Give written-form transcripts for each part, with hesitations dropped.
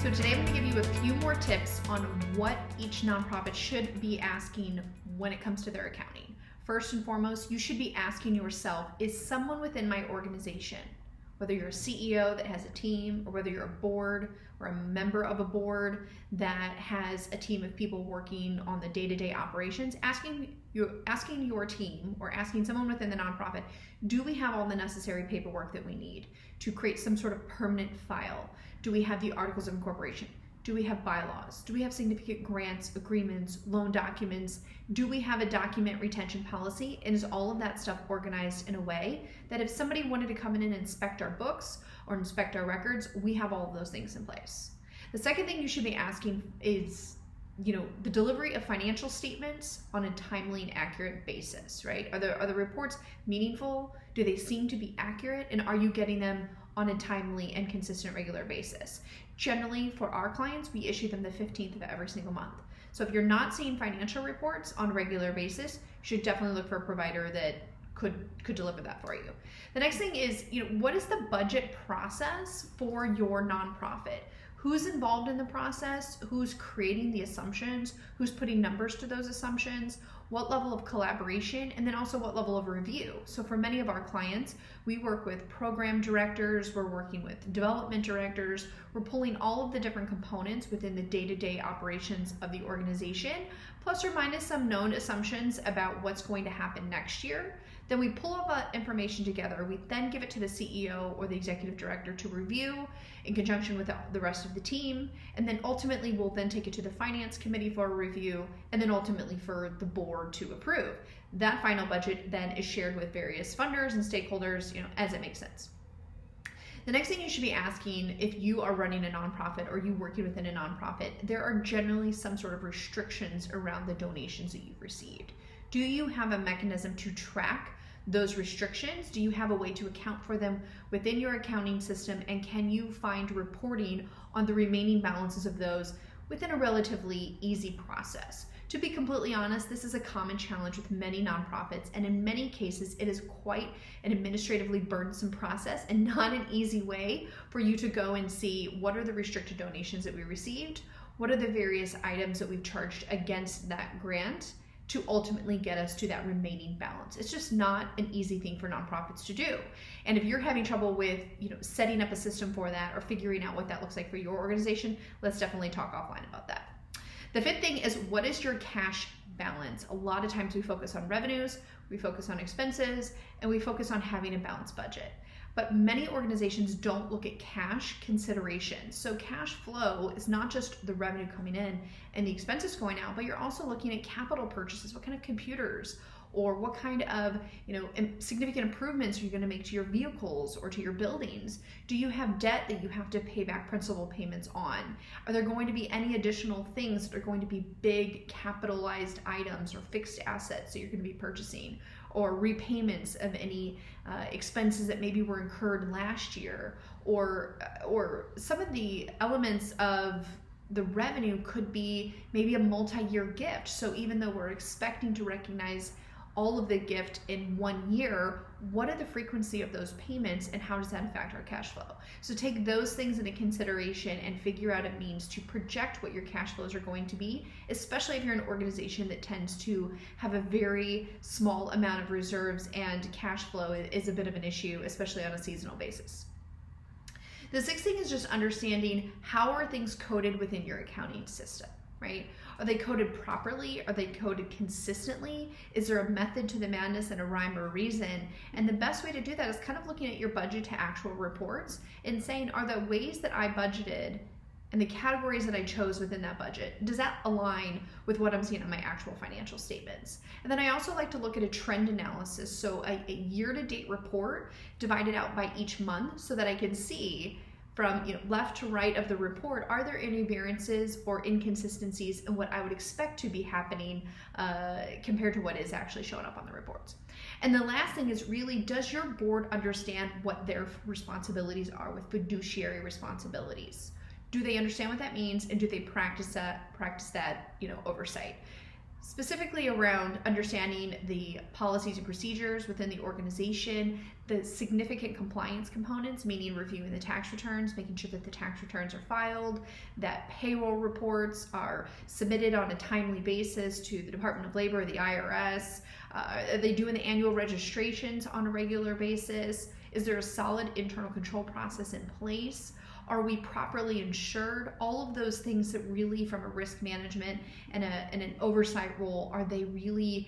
So today I'm going to give you a few more tips on what each nonprofit should be asking when it comes to their accounting. First and foremost, you should be asking yourself, is someone within my organization, whether you're a CEO that has a team, or whether you're a board or a member of a board that has a team of people working on the day-to-day operations, asking your team or asking someone within the nonprofit, do we have all the necessary paperwork that we need to create some sort of permanent file? Do we have the articles of incorporation? Do we have bylaws? Do we have significant grants, agreements, loan documents? Do we have a document retention policy? And is all of that stuff organized in a way that if somebody wanted to come in and inspect our books or inspect our records, we have all of those things in place? The second thing you should be asking is, the delivery of financial statements on a timely and accurate basis, right? Are the reports meaningful? Do they seem to be accurate? And are you getting them on a timely and consistent regular basis? Generally, for our clients, we issue them the 15th of every single month. So if you're not seeing financial reports on a regular basis, you should definitely look for a provider that could deliver that for you. The next thing is, what is the budget process for your nonprofit? Who's involved in the process? Who's creating the assumptions? Who's putting numbers to those assumptions? What level of collaboration? And then also what level of review? So for many of our clients, we work with program directors, we're working with development directors, we're pulling all of the different components within the day-to-day operations of the organization, plus or minus some known assumptions about what's going to happen next year. Then we pull all that information together. We then give it to the CEO or the executive director to review in conjunction with the rest of the team. And then ultimately we'll then take it to the finance committee for a review, and then ultimately for the board to approve. That final budget then is shared with various funders and stakeholders, as it makes sense. The next thing you should be asking, if you are running a nonprofit or you working within a nonprofit, there are generally some sort of restrictions around the donations that you've received. Do you have a mechanism to track those restrictions? Do you have a way to account for them within your accounting system? And can you find reporting on the remaining balances of those within a relatively easy process? To be completely honest, this is a common challenge with many nonprofits, and in many cases, it is quite an administratively burdensome process and not an easy way for you to go and see what are the restricted donations that we received, what are the various items that we've charged against that grant, to ultimately get us to that remaining balance. It's just not an easy thing for nonprofits to do. And if you're having trouble with, setting up a system for that or figuring out what that looks like for your organization, let's definitely talk offline about that. The fifth thing is, what is your cash balance? A lot of times we focus on revenues, we focus on expenses, and we focus on having a balanced budget. But many organizations don't look at cash considerations. So cash flow is not just the revenue coming in and the expenses going out, but you're also looking at capital purchases. What kind of computers or what kind of significant improvements are you going to make to your vehicles or to your buildings? Do you have debt that you have to pay back principal payments on? Are there going to be any additional things that are going to be big capitalized items or fixed assets that you're going to be purchasing, or repayments of any expenses that maybe were incurred last year, or some of the elements of the revenue could be maybe a multi-year gift. So even though we're expecting to recognize all of the gift in 1 year, what are the frequency of those payments and how does that affect our cash flow? So take those things into consideration and figure out a means to project what your cash flows are going to be, especially if you're an organization that tends to have a very small amount of reserves and cash flow is a bit of an issue, especially on a seasonal basis. The sixth thing is just understanding, how are things coded within your accounting system, right? Are they coded properly? Are they coded consistently? Is there a method to the madness and a rhyme or reason? And the best way to do that is kind of looking at your budget to actual reports and saying, are the ways that I budgeted and the categories that I chose within that budget, does that align with what I'm seeing on my actual financial statements? And then I also like to look at a trend analysis, so a year-to-date report divided out by each month so that I can see from left to right of the report, are there any variances or inconsistencies in what I would expect to be happening compared to what is actually showing up on the reports? And the last thing is really, does your board understand what their responsibilities are with fiduciary responsibilities? Do they understand what that means, and do they practice that oversight? specifically around understanding the policies and procedures within the organization, the significant compliance components, meaning reviewing the tax returns, making sure that the tax returns are filed, that payroll reports are submitted on a timely basis to the Department of Labor or the IRS. Are they doing the annual registrations on a regular basis? Is there a solid internal control process in place? Are we properly insured? All of those things that really, from a risk management and an oversight role, are they really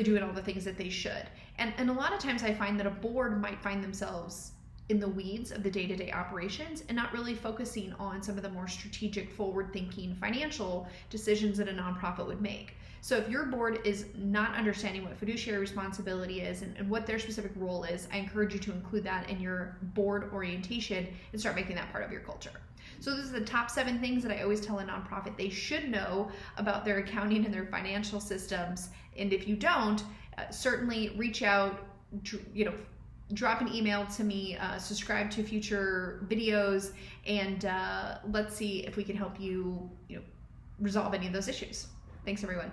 doing all the things that they should? And a lot of times I find that a board might find themselves in the weeds of the day-to-day operations and not really focusing on some of the more strategic, forward-thinking financial decisions that a nonprofit would make. So if your board is not understanding what fiduciary responsibility is and what their specific role is, I encourage you to include that in your board orientation and start making that part of your culture. So this is the top 7 things that I always tell a nonprofit they should know about their accounting and their financial systems. And if you don't, certainly reach out, drop an email to me, subscribe to future videos, and let's see if we can help you, resolve any of those issues. Thanks, everyone.